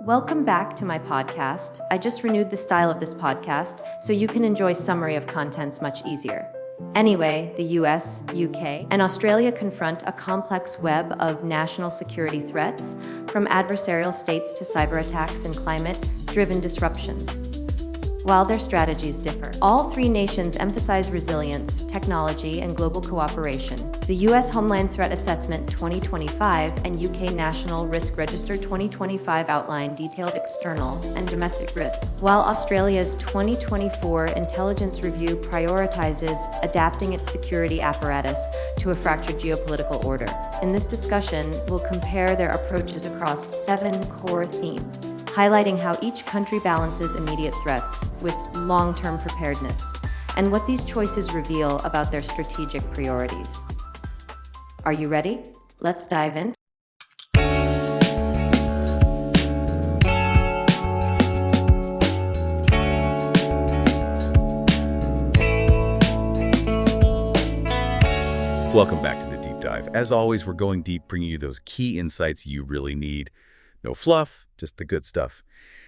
Welcome back to my podcast. I just renewed the style of this podcast so you can enjoy summary of contents much easier. Anyway, the US, UK, and Australia confront a complex web of national security threats, from adversarial states to cyberattacks and climate-driven disruptions. While their strategies differ, all three nations emphasize resilience, technology, and global cooperation. The U.S. Homeland Threat Assessment 2025 and UK National Risk Register 2025 outline detailed external and domestic risks, while Australia's 2024 Intelligence Review prioritizes adapting its security apparatus to a fractured geopolitical order. In this discussion, we'll compare their approaches across 7 core themes, highlighting how each country balances immediate threats with long-term preparedness, and what these choices reveal about their strategic priorities. Are you ready? Let's dive in. Welcome back to the Deep Dive. As always, we're going deep, bringing you those key insights you really need. No fluff, just the good stuff.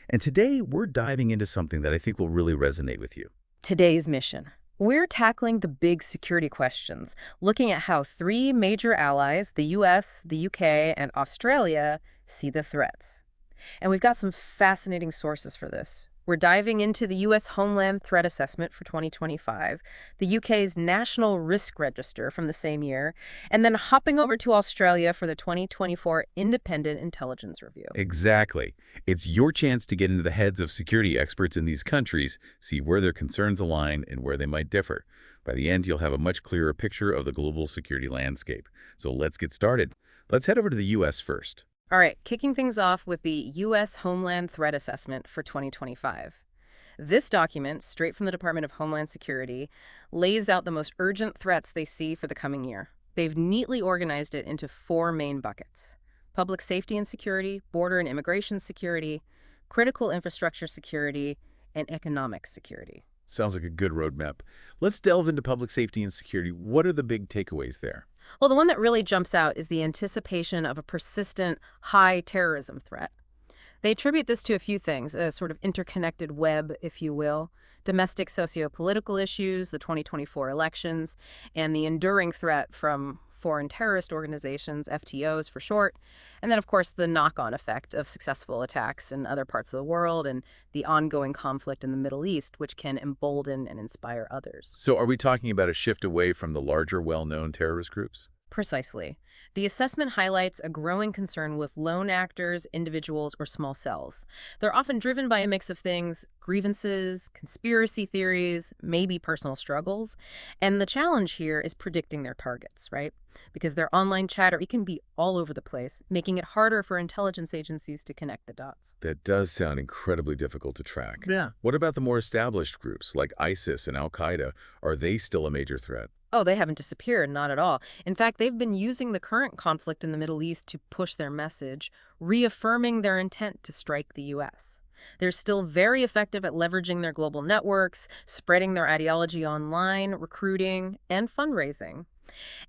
And today, we're diving into something that I think will really resonate with you. Today's mission. We're tackling the big security questions, looking at how 3 major allies, the US, the UK, and Australia, see the threats. And we've got some fascinating sources for this. We're diving into the U.S. Homeland Threat Assessment for 2025, the UK's National Risk Register from the same year, and then hopping over to Australia for the 2024 Independent Intelligence Review. Exactly. It's your chance to get into the heads of security experts in these countries, see where their concerns align and where they might differ. By the end, you'll have a much clearer picture of the global security landscape. So let's get started. Let's head over to the U.S. first. All right, kicking things off with the U.S. Homeland Threat Assessment for 2025. This document, straight from the Department of Homeland Security, lays out the most urgent threats they see for the coming year. They've neatly organized it into 4 main buckets: public safety and security, border and immigration security, critical infrastructure security, and economic security. Sounds like a good roadmap. Let's delve into public safety and security. What are the big takeaways there? Well, the one that really jumps out is the anticipation of a persistent high terrorism threat. They attribute this to a few things, a sort of interconnected web, if you will: domestic socio-political issues, the 2024 elections, and the enduring threat from foreign terrorist organizations, FTOs for short, and then, of course, the knock-on effect of successful attacks in other parts of the world and the ongoing conflict in the Middle East, which can embolden and inspire others. So are we talking about a shift away from the larger, well-known terrorist groups? Precisely. The assessment highlights a growing concern with lone actors, individuals, or small cells. They're often driven by a mix of things: grievances, conspiracy theories, maybe personal struggles. And the challenge here is predicting their targets, right? Because their online chatter, it can be all over the place, making it harder for intelligence agencies to connect the dots. That does sound incredibly difficult to track. Yeah. What about the more established groups like ISIS and Al-Qaeda? Are they still a major threat? Oh, they haven't disappeared, not at all. In fact, they've been using the current conflict in the Middle East to push their message, reaffirming their intent to strike the U.S. They're still very effective at leveraging their global networks, spreading their ideology online, recruiting, and fundraising.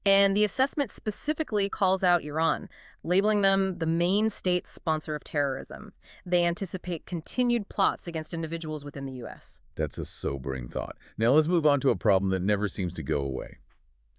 And the assessment specifically calls out Iran, labeling them the main state sponsor of terrorism. They anticipate continued plots against individuals within the U.S. That's a sobering thought. Now let's move on to a problem that never seems to go away: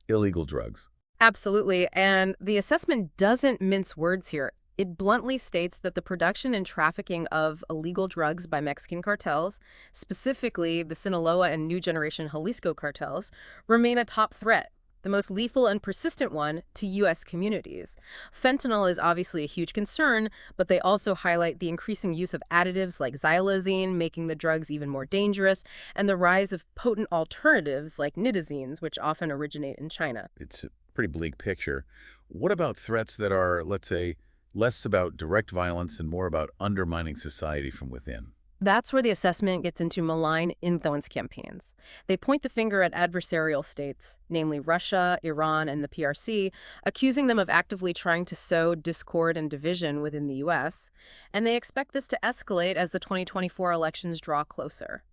illegal drugs. Absolutely. And the assessment doesn't mince words here. It bluntly states that the production and trafficking of illegal drugs by Mexican cartels, specifically the Sinaloa and New Generation Jalisco cartels, remain a top threat, the most lethal and persistent one to U.S. communities. Fentanyl is obviously a huge concern, but they also highlight the increasing use of additives like xylazine, making the drugs even more dangerous, and the rise of potent alternatives like nitazines, which often originate in China. It's a pretty bleak picture. What about threats that are, let's say, less about direct violence and more about undermining society from within? That's where the assessment gets into malign influence campaigns. They point the finger at adversarial states, namely Russia, Iran, and the PRC, accusing them of actively trying to sow discord and division within the U.S., and they expect this to escalate as the 2024 elections draw closer.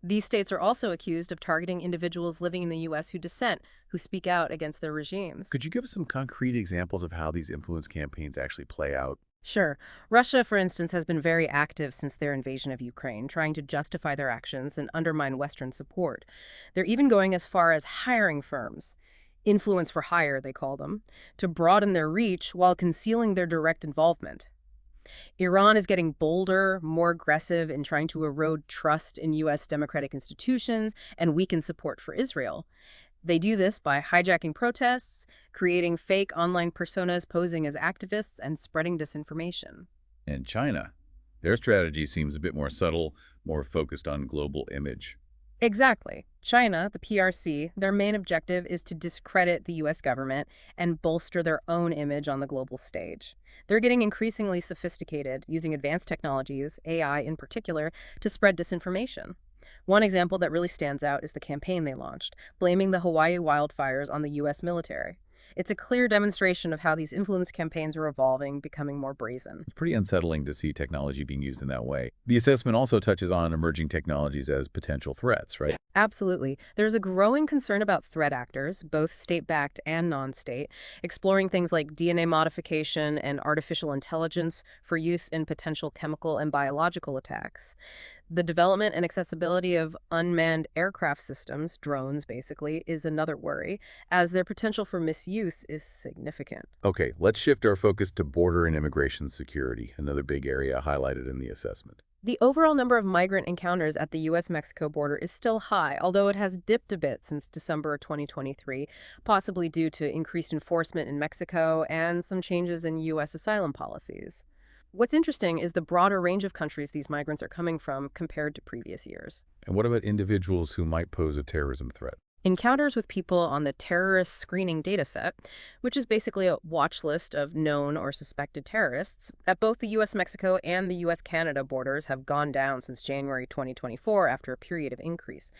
These states are also accused of targeting individuals living in the U.S. who dissent, who speak out against their regimes. Could you give us some concrete examples of how these influence campaigns actually play out? Sure. Russia, for instance, has been very active since their invasion of Ukraine, trying to justify their actions and undermine Western support. They're even going as far as hiring firms, influence for hire, they call them, to broaden their reach while concealing their direct involvement. Iran is getting bolder, more aggressive in trying to erode trust in U.S. democratic institutions and weaken support for Israel. They do this by hijacking protests, creating fake online personas posing as activists, and spreading disinformation. And China, their strategy seems a bit more subtle, more focused on global image. Exactly. China, the PRC, their main objective is to discredit the U.S. government and bolster their own image on the global stage. They're getting increasingly sophisticated, using advanced technologies, AI in particular, to spread disinformation. One example that really stands out is the campaign they launched, blaming the Hawaii wildfires on the U.S. military. It's a clear demonstration of how these influence campaigns are evolving, becoming more brazen. It's pretty unsettling to see technology being used in that way. The assessment also touches on emerging technologies as potential threats, right? Absolutely. There's a growing concern about threat actors, both state-backed and non-state, exploring things like DNA modification and artificial intelligence for use in potential chemical and biological attacks. The development and accessibility of unmanned aircraft systems, drones basically, is another worry, as their potential for misuse is significant. Okay, let's shift our focus to border and immigration security, another big area highlighted in the assessment. The overall number of migrant encounters at the U.S.-Mexico border is still high, although it has dipped a bit since December 2023, possibly due to increased enforcement in Mexico and some changes in U.S. asylum policies. What's interesting is the broader range of countries these migrants are coming from compared to previous years. And what about individuals who might pose a terrorism threat? Encounters with people on the terrorist screening dataset, which is basically a watch list of known or suspected terrorists, at both the U.S.-Mexico and the U.S.-Canada borders have gone down since January 2024 after a period of increase.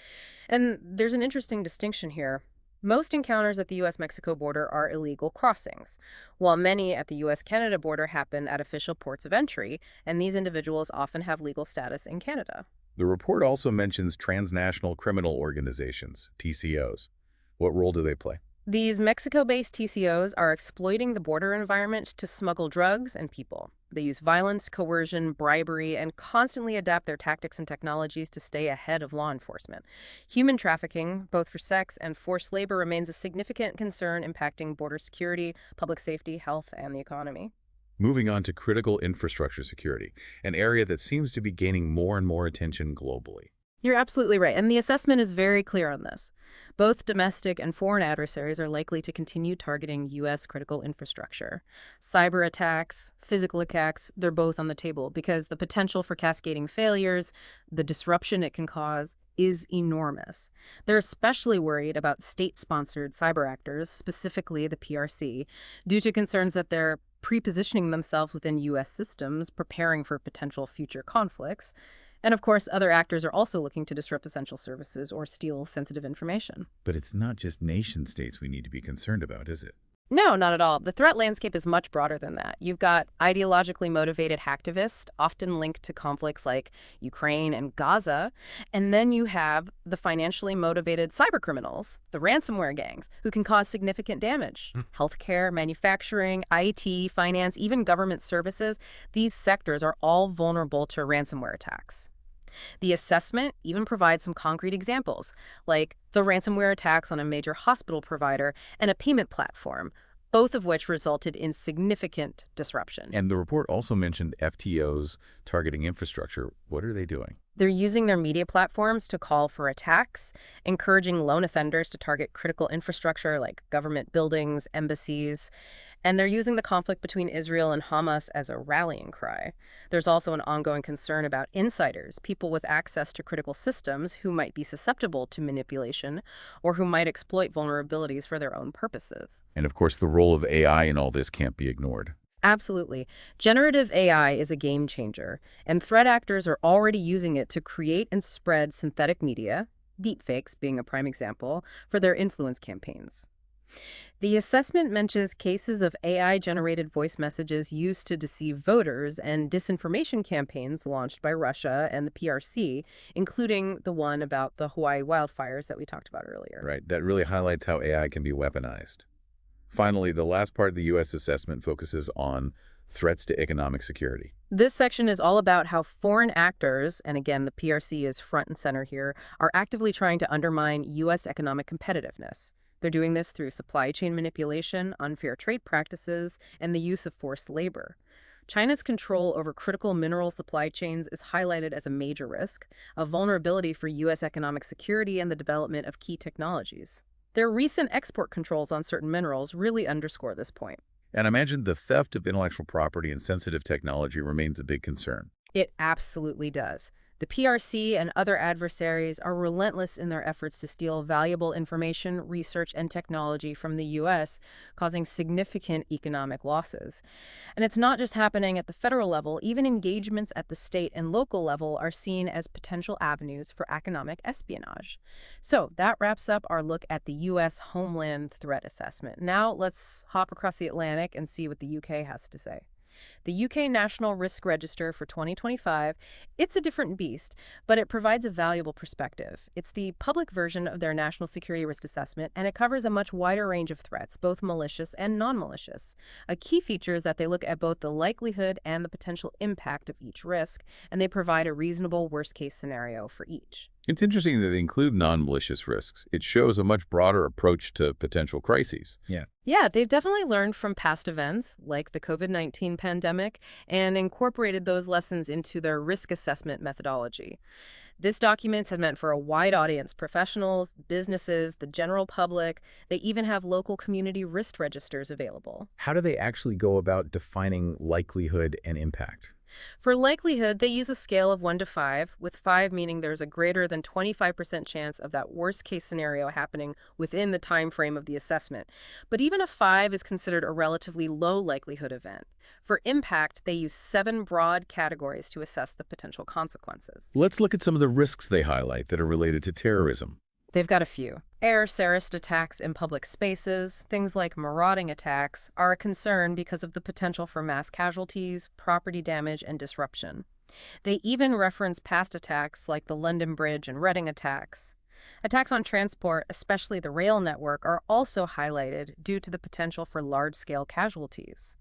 And there's an interesting distinction here. Most encounters at the U.S.-Mexico border are illegal crossings, while many at the U.S.-Canada border happen at official ports of entry, and these individuals often have legal status in Canada. The report also mentions transnational criminal organizations, TCOs. What role do they play? These Mexico-based TCOs are exploiting the border environment to smuggle drugs and people. They use violence, coercion, bribery, and constantly adapt their tactics and technologies to stay ahead of law enforcement. Human trafficking, both for sex and forced labor, remains a significant concern impacting border security, public safety, health, and the economy. Moving on to critical infrastructure security, an area that seems to be gaining more and more attention globally. You're absolutely right, and the assessment is very clear on this. Both domestic and foreign adversaries are likely to continue targeting U.S. critical infrastructure. Cyber attacks, physical attacks, they're both on the table because the potential for cascading failures, the disruption it can cause, is enormous. They're especially worried about state-sponsored cyber actors, specifically the PRC, due to concerns that they're pre-positioning themselves within U.S. systems, preparing for potential future conflicts. And of course, other actors are also looking to disrupt essential services or steal sensitive information. But it's not just nation states we need to be concerned about, is it? No, not at all. The threat landscape is much broader than that. You've got ideologically motivated hacktivists, often linked to conflicts like Ukraine and Gaza. And then you have the financially motivated cybercriminals, the ransomware gangs, who can cause significant damage. Healthcare, manufacturing, IT, finance, even government services, these sectors are all vulnerable to ransomware attacks. The assessment even provides some concrete examples, like the ransomware attacks on a major hospital provider and a payment platform, both of which resulted in significant disruption. And the report also mentioned FTOs targeting infrastructure. What are they doing? They're using their media platforms to call for attacks, encouraging lone offenders to target critical infrastructure like government buildings, embassies, and they're using the conflict between Israel and Hamas as a rallying cry. There's also an ongoing concern about insiders, people with access to critical systems who might be susceptible to manipulation or who might exploit vulnerabilities for their own purposes. And of course, the role of AI in all this can't be ignored. Absolutely. Generative AI is a game changer, and threat actors are already using it to create and spread synthetic media, deepfakes being a prime example, for their influence campaigns. The assessment mentions cases of AI-generated voice messages used to deceive voters and disinformation campaigns launched by Russia and the PRC, including the one about the Hawaii wildfires that we talked about earlier. Right. That really highlights how AI can be weaponized. Finally, the last part of the U.S. assessment focuses on threats to economic security. This section is all about how foreign actors, and again, the PRC is front and center here, are actively trying to undermine U.S. economic competitiveness. They're doing this through supply chain manipulation, unfair trade practices, and the use of forced labor. China's control over critical mineral supply chains is highlighted as a major risk, a vulnerability for U.S. economic security and the development of key technologies. Their recent export controls on certain minerals really underscore this point. And I imagine the theft of intellectual property and sensitive technology remains a big concern. It absolutely does. The PRC and other adversaries are relentless in their efforts to steal valuable information, research, and technology from the U.S., causing significant economic losses. And it's not just happening at the federal level. Even engagements at the state and local level are seen as potential avenues for economic espionage. So that wraps up our look at the U.S. Homeland Threat Assessment. Now let's hop across the Atlantic and see what the UK has to say. The UK National Risk Register for 2025, it's a different beast, but it provides a valuable perspective. It's the public version of their National Security Risk Assessment, and it covers a much wider range of threats, both malicious and non-malicious. A key feature is that they look at both the likelihood and the potential impact of each risk, and they provide a reasonable worst-case scenario for each. It's interesting that they include non-malicious risks. It shows a much broader approach to potential crises. Yeah, they've definitely learned from past events, like the COVID-19 pandemic, and incorporated those lessons into their risk assessment methodology. This document is meant for a wide audience: professionals, businesses, the general public. They even have local community risk registers available. How do they actually go about defining likelihood and impact? For likelihood, they use a scale of 1 to 5, with 5 meaning there's a greater than 25% chance of that worst-case scenario happening within the time frame of the assessment. But even a 5 is considered a relatively low likelihood event. For impact, they use 7 broad categories to assess the potential consequences. Let's look at some of the risks they highlight that are related to terrorism. They've got a few. Air-terrorist attacks in public spaces, things like marauding attacks, are a concern because of the potential for mass casualties, property damage, and disruption. They even reference past attacks like the London Bridge and Reading attacks. Attacks on transport, especially the rail network, are also highlighted due to the potential for large-scale casualties.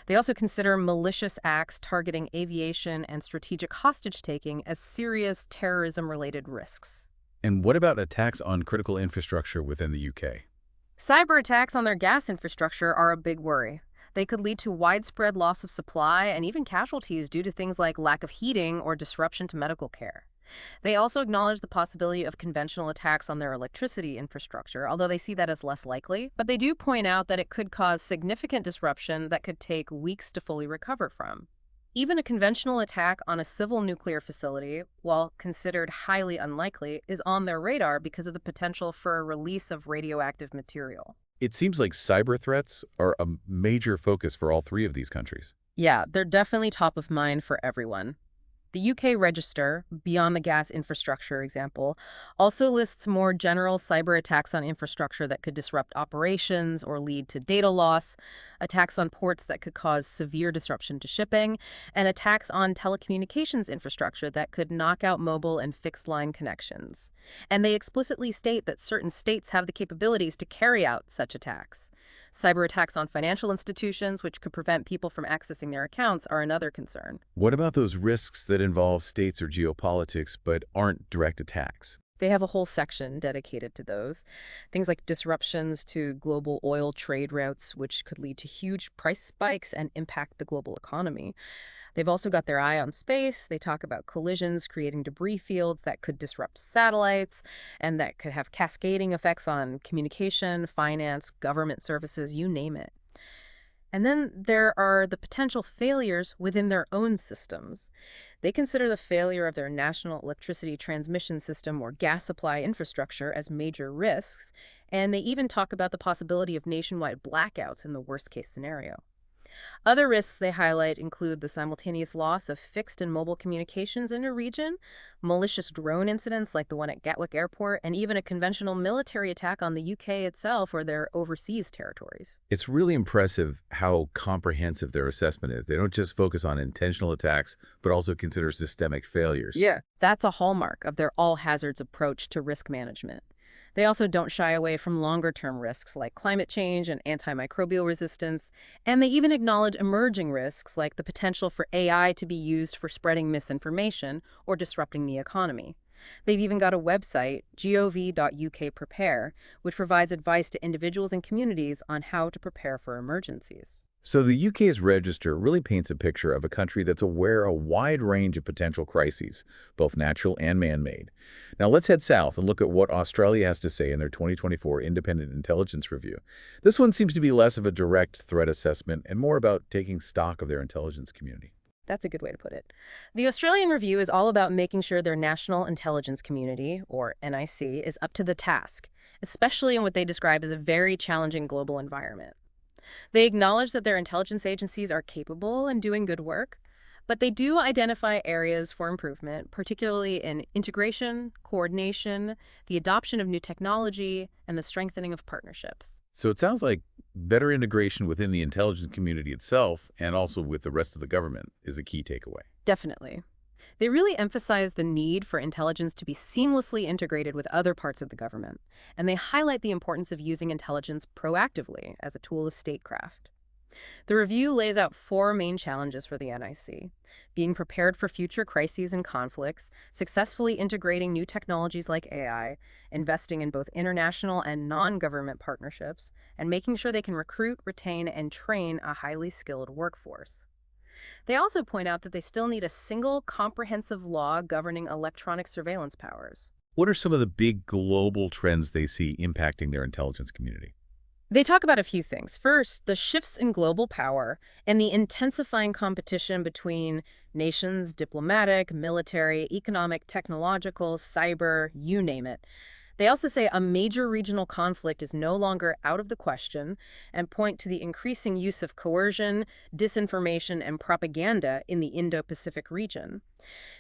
They also consider malicious acts targeting aviation and strategic hostage-taking as serious terrorism-related risks. And what about attacks on critical infrastructure within the UK? Cyber attacks on their gas infrastructure are a big worry. They could lead to widespread loss of supply and even casualties due to things like lack of heating or disruption to medical care. They also acknowledge the possibility of conventional attacks on their electricity infrastructure, although they see that as less likely. But they do point out that it could cause significant disruption that could take weeks to fully recover from. Even a conventional attack on a civil nuclear facility, while considered highly unlikely, is on their radar because of the potential for a release of radioactive material. It seems like cyber threats are a major focus for all 3 of these countries. Yeah, they're definitely top of mind for everyone. The UK Register, beyond the gas infrastructure example, also lists more general cyber attacks on infrastructure that could disrupt operations or lead to data loss, attacks on ports that could cause severe disruption to shipping, and attacks on telecommunications infrastructure that could knock out mobile and fixed line connections. And they explicitly state that certain states have the capabilities to carry out such attacks. Cyber attacks on financial institutions, which could prevent people from accessing their accounts, are another concern. What about those risks that involve states or geopolitics but aren't direct attacks? They have a whole section dedicated to those. Things like disruptions to global oil trade routes, which could lead to huge price spikes and impact the global economy. They've also got their eye on space. They talk about collisions creating debris fields that could disrupt satellites and that could have cascading effects on communication, finance, government services, you name it. And then there are the potential failures within their own systems. They consider the failure of their national electricity transmission system or gas supply infrastructure as major risks, and they even talk about the possibility of nationwide blackouts in the worst-case scenario. Other risks they highlight include the simultaneous loss of fixed and mobile communications in a region, malicious drone incidents like the one at Gatwick Airport, and even a conventional military attack on the UK itself or their overseas territories. It's really impressive how comprehensive their assessment is. They don't just focus on intentional attacks, but also consider systemic failures. Yeah, that's a hallmark of their all-hazards approach to risk management. They also don't shy away from longer-term risks like climate change and antimicrobial resistance, and they even acknowledge emerging risks like the potential for AI to be used for spreading misinformation or disrupting the economy. They've even got a website, gov.uk Prepare, which provides advice to individuals and communities on how to prepare for emergencies. So the UK's register really paints a picture of a country that's aware of a wide range of potential crises, both natural and man-made. Now let's head south and look at what Australia has to say in their 2024 Independent Intelligence Review. This one seems to be less of a direct threat assessment and more about taking stock of their intelligence community. That's a good way to put it. The Australian Review is all about making sure their National Intelligence Community, or NIC, is up to the task, especially in what they describe as a very challenging global environment. They acknowledge that their intelligence agencies are capable and doing good work, but they do identify areas for improvement, particularly in integration, coordination, the adoption of new technology, and the strengthening of partnerships. So it sounds like better integration within the intelligence community itself and also with the rest of the government is a key takeaway. Definitely. They really emphasize the need for intelligence to be seamlessly integrated with other parts of the government, and they highlight the importance of using intelligence proactively as a tool of statecraft. The review lays out 4 main challenges for the NIC: being prepared for future crises and conflicts, successfully integrating new technologies like AI, investing in both international and non-government partnerships, and making sure they can recruit, retain, and train a highly skilled workforce. They also point out that they still need a single, comprehensive law governing electronic surveillance powers. What are some of the big global trends they see impacting their intelligence community? They talk about a few things. First, the shifts in global power and the intensifying competition between nations, diplomatic, military, economic, technological, cyber, you name it. They also say a major regional conflict is no longer out of the question and point to the increasing use of coercion, disinformation, and propaganda in the Indo-Pacific region.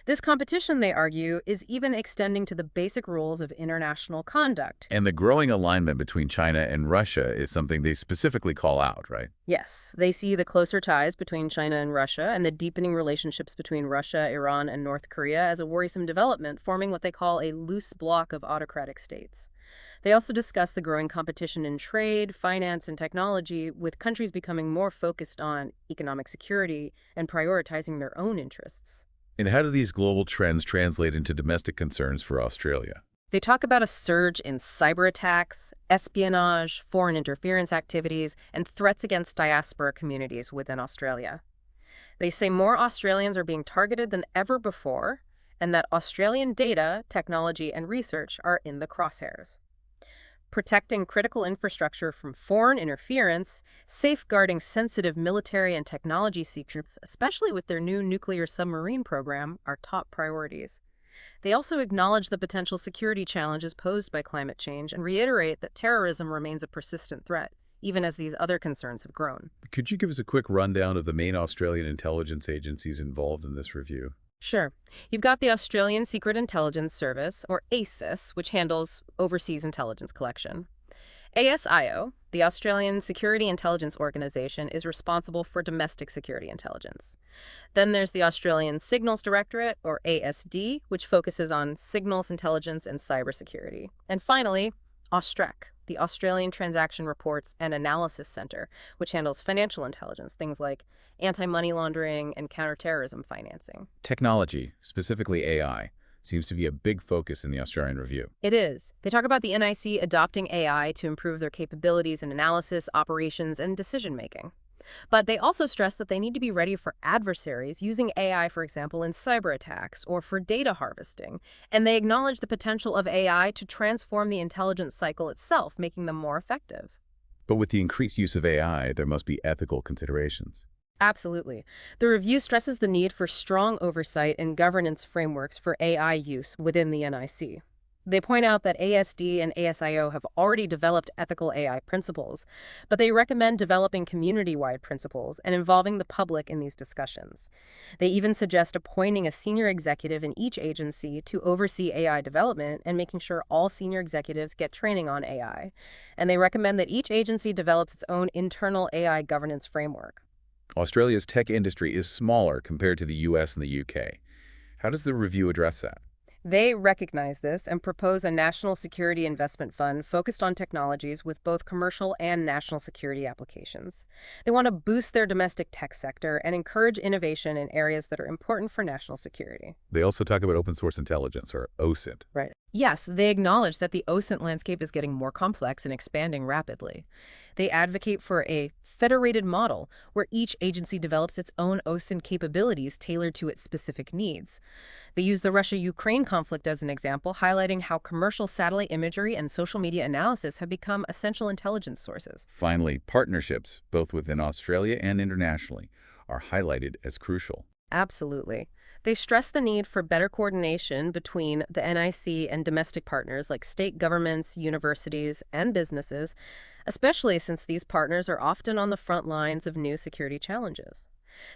This competition, they argue, is even extending to the basic rules of international conduct. And the growing alignment between China and Russia is something they specifically call out, right? Yes, they see the closer ties between China and Russia and the deepening relationships between Russia, Iran, and North Korea as a worrisome development, forming what they call a loose bloc of autocratic states. They also discuss the growing competition in trade, finance, and technology, with countries becoming more focused on economic security and prioritizing their own interests. And how do these global trends translate into domestic concerns for Australia? They talk about a surge in cyberattacks, espionage, foreign interference activities, and threats against diaspora communities within Australia. They say more Australians are being targeted than ever before, and that Australian data, technology, and research are in the crosshairs. Protecting critical infrastructure from foreign interference, safeguarding sensitive military and technology secrets, especially with their new nuclear submarine program, are top priorities. They also acknowledge the potential security challenges posed by climate change and reiterate that terrorism remains a persistent threat, even as these other concerns have grown. Could you give us a quick rundown of the main Australian intelligence agencies involved in this review? Sure. You've got the Australian Secret Intelligence Service, or ASIS, which handles overseas intelligence collection. ASIO, the Australian Security Intelligence Organization, is responsible for domestic security intelligence. Then there's the Australian Signals Directorate, or ASD, which focuses on signals intelligence and cybersecurity. And finally, AUSTRAC, the Australian Transaction Reports and Analysis Centre, which handles financial intelligence, things like anti-money laundering and counterterrorism financing. Technology, specifically AI, seems to be a big focus in the Australian Review. It is. They talk about the NIC adopting AI to improve their capabilities in analysis, operations, and decision-making. But they also stress that they need to be ready for adversaries using AI, for example, in cyberattacks or for data harvesting. And they acknowledge the potential of AI to transform the intelligence cycle itself, making them more effective. But with the increased use of AI, there must be ethical considerations. Absolutely. The review stresses the need for strong oversight and governance frameworks for AI use within the NIC. They point out that ASD and ASIO have already developed ethical AI principles, but they recommend developing community-wide principles and involving the public in these discussions. They even suggest appointing a senior executive in each agency to oversee AI development and making sure all senior executives get training on AI. And they recommend that each agency develops its own internal AI governance framework. Australia's tech industry is smaller compared to the US and the UK. How does the review address that? They recognize this and propose a national security investment fund focused on technologies with both commercial and national security applications. They want to boost their domestic tech sector and encourage innovation in areas that are important for national security. They also talk about open source intelligence, or OSINT. Right. Yes, they acknowledge that the OSINT landscape is getting more complex and expanding rapidly. They advocate for a federated model where each agency develops its own OSINT capabilities tailored to its specific needs. They use the Russia-Ukraine conflict as an example, highlighting how commercial satellite imagery and social media analysis have become essential intelligence sources. Finally, partnerships, both within Australia and internationally, are highlighted as crucial. Absolutely. They stress the need for better coordination between the NIC and domestic partners like state governments, universities, and businesses, especially since these partners are often on the front lines of new security challenges.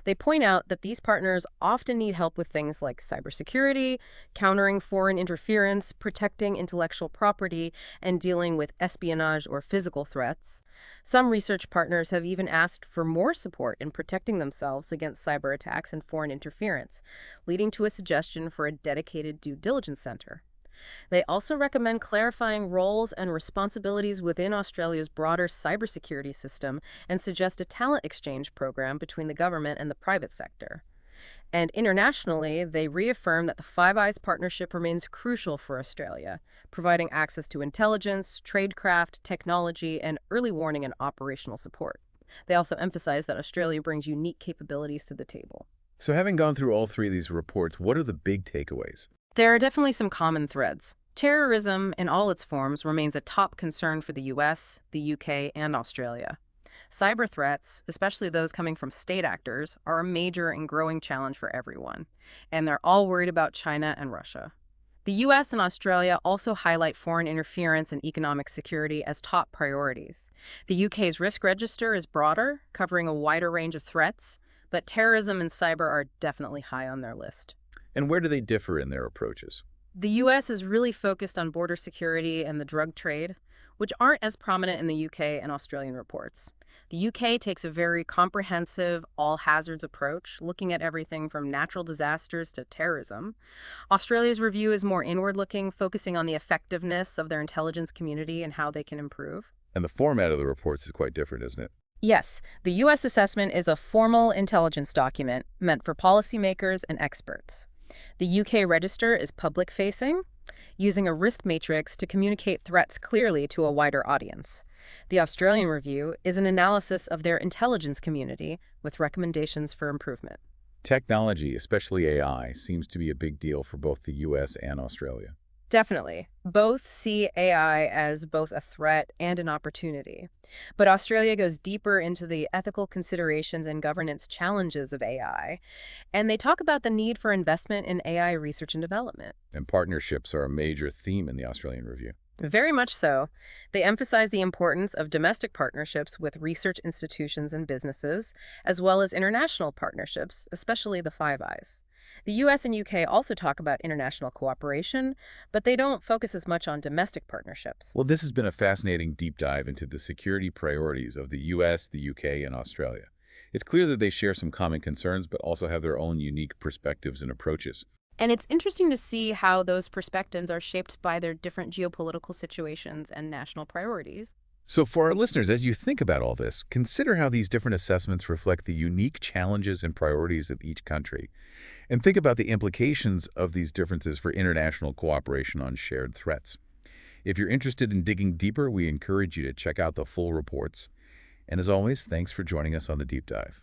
They point out that these partners often need help with things like cybersecurity, countering foreign interference, protecting intellectual property, and dealing with espionage or physical threats. Some research partners have even asked for more support in protecting themselves against cyber attacks and foreign interference, leading to a suggestion for a dedicated due diligence center. They also recommend clarifying roles and responsibilities within Australia's broader cybersecurity system and suggest a talent exchange program between the government and the private sector. And internationally, they reaffirm that the Five Eyes partnership remains crucial for Australia, providing access to intelligence, tradecraft, technology, and early warning and operational support. They also emphasize that Australia brings unique capabilities to the table. So having gone through all three of these reports, what are the big takeaways? There are definitely some common threads. Terrorism in all its forms remains a top concern for the US, the UK, and Australia. Cyber threats, especially those coming from state actors, are a major and growing challenge for everyone, and they're all worried about China and Russia. The US and Australia also highlight foreign interference and economic security as top priorities. The UK's risk register is broader, covering a wider range of threats, but terrorism and cyber are definitely high on their list. And where do they differ in their approaches? The U.S. is really focused on border security and the drug trade, which aren't as prominent in the U.K. and Australian reports. The U.K. takes a very comprehensive, all-hazards approach, looking at everything from natural disasters to terrorism. Australia's review is more inward-looking, focusing on the effectiveness of their intelligence community and how they can improve. And the format of the reports is quite different, isn't it? Yes, the U.S. assessment is a formal intelligence document meant for policymakers and experts. The UK register is public-facing, using a risk matrix to communicate threats clearly to a wider audience. The Australian review is an analysis of their intelligence community with recommendations for improvement. Technology, especially AI, seems to be a big deal for both the US and Australia. Definitely. Both see AI as both a threat and an opportunity. But Australia goes deeper into the ethical considerations and governance challenges of AI, and they talk about the need for investment in AI research and development. And partnerships are a major theme in the Australian review. Very much so. They emphasize the importance of domestic partnerships with research institutions and businesses, as well as international partnerships, especially the Five Eyes. The US and UK also talk about international cooperation, but they don't focus as much on domestic partnerships. Well, this has been a fascinating deep dive into the security priorities of the US, the UK, and Australia. It's clear that they share some common concerns, but also have their own unique perspectives and approaches. And it's interesting to see how those perspectives are shaped by their different geopolitical situations and national priorities. So for our listeners, as you think about all this, consider how these different assessments reflect the unique challenges and priorities of each country. And think about the implications of these differences for international cooperation on shared threats. If you're interested in digging deeper, we encourage you to check out the full reports. And as always, thanks for joining us on the Deep Dive.